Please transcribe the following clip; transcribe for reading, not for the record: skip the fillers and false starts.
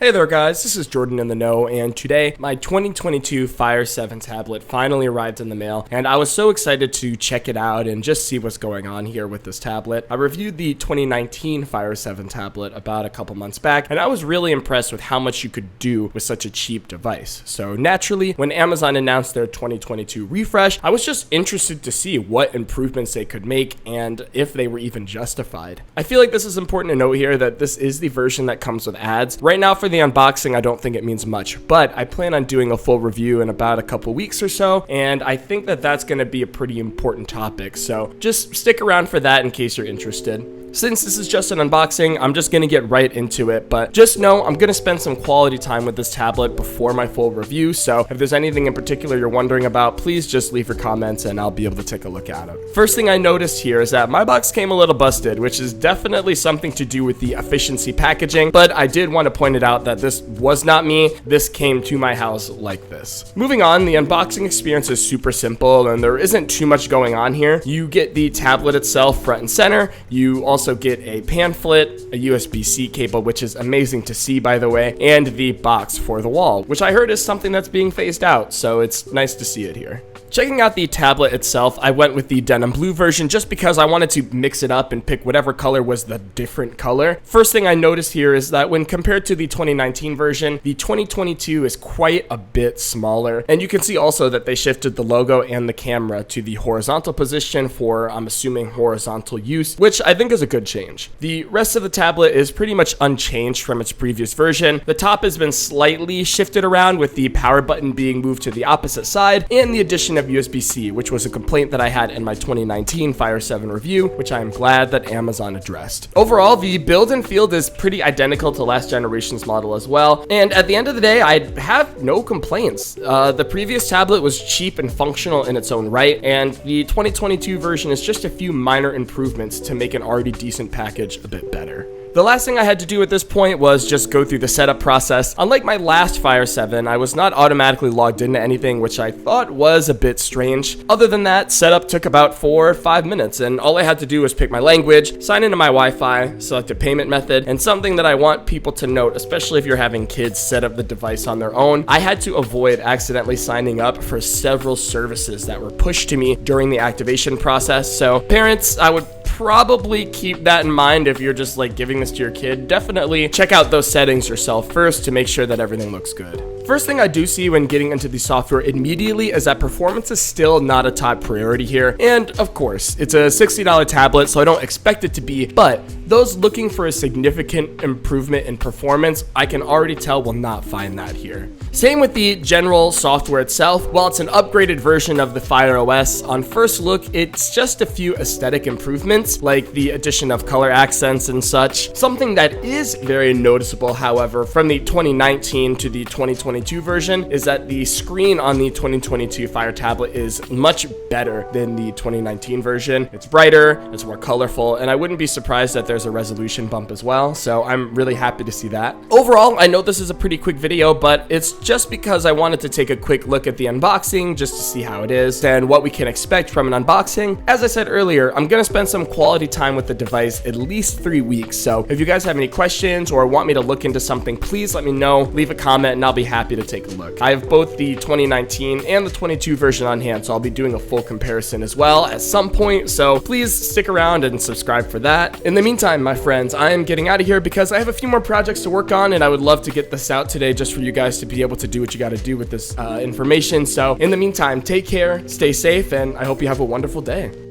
Hey there guys, this is Jordan in the Know, and today my 2022 Fire 7 tablet finally arrived in the mail, and I was so excited to check it out and just see what's going on here with this tablet. I reviewed the 2019 Fire 7 tablet about a couple months back, and I was really impressed with how much you could do with such a cheap device. So naturally, when Amazon announced their 2022 refresh, I was just interested to see what improvements they could make and if they were even justified. I feel like this is important to note here that this is the version that comes with ads. Right now for the unboxing, I don't think it means much, but I plan on doing a full review in about a couple weeks or so, and I think that that's going to be a pretty important topic, so just stick around for that in case you're interested. Since this is just an unboxing, I'm just going to get right into it, but just know I'm going to spend some quality time with this tablet before my full review, so if there's anything in particular you're wondering about, please just leave your comments and I'll be able to take a look at it. First thing I noticed here is that my box came a little busted, which is definitely something to do with the efficiency packaging, but I did want to point it out that this was not me. This came to my house like this. Moving on, the unboxing experience is super simple and there isn't too much going on here. You get the tablet itself front and center. You also get a pamphlet, a USB-C cable, which is amazing to see by the way, and the box for the wall, which I heard is something that's being phased out, so it's nice to see it here. Checking out the tablet itself, I went with the denim blue version just because I wanted to mix it up and pick whatever color was the different color. First thing I noticed here is that when compared to the 2019 version, the 2022 is quite a bit smaller. And you can see also that they shifted the logo and the camera to the horizontal position for, I'm assuming, horizontal use, which I think is a good change. The rest of the tablet is pretty much unchanged from its previous version. The top has been slightly shifted around with the power button being moved to the opposite side and the addition of USB-C, which was a complaint that I had in my 2019 Fire 7 review, which I am glad that Amazon addressed. Overall, the build and feel is pretty identical to last generation's model as well, and at the end of the day, I have no complaints. The previous tablet was cheap and functional in its own right, and the 2022 version is just a few minor improvements to make an already decent package a bit better. The last thing I had to do at this point was just go through the setup process. Unlike my last Fire 7, I was not automatically logged into anything, which I thought was a bit strange. Other than that, setup took about 4 or 5 minutes, and all I had to do was pick my language, sign into my Wi-Fi, select a payment method, and something that I want people to note, especially if you're having kids set up the device on their own, I had to avoid accidentally signing up for several services that were pushed to me during the activation process. So parents, I would probably keep that in mind if you're just like giving this to your kid. Definitely check out those settings yourself first to make sure that everything looks good. First thing I do see when getting into the software immediately is that performance is still not a top priority here. And of course, it's a $60 tablet, so I don't expect it to be, but those looking for a significant improvement in performance, I can already tell will not find that here. Same with the general software itself. While it's an upgraded version of the Fire OS, on first look, it's just a few aesthetic improvements, like the addition of color accents and such. Something that is very noticeable, however, from the 2019 to the 2022 version is that the screen on the 2022 Fire tablet is much better than the 2019 version. It's brighter, it's more colorful, and I wouldn't be surprised that there's a resolution bump as well, so I'm really happy to see that. Overall, I know this is a pretty quick video, but it's just because I wanted to take a quick look at the unboxing just to see how it is and what we can expect from an unboxing. As I said earlier, I'm going to spend some quality time with the device at least 3 weeks, so if you guys have any questions or want me to look into something, please let me know, leave a comment, and I'll be happy to take a look. I have both the 2019 and the 22 version on hand, so I'll be doing a full comparison as well at some point, so please stick around and subscribe for that. In the meantime, my friends, I am getting out of here because I have a few more projects to work on, and I would love to get this out today just for you guys to be able to do what you got to do with this information. So in the meantime, take care, stay safe, and I hope you have a wonderful day.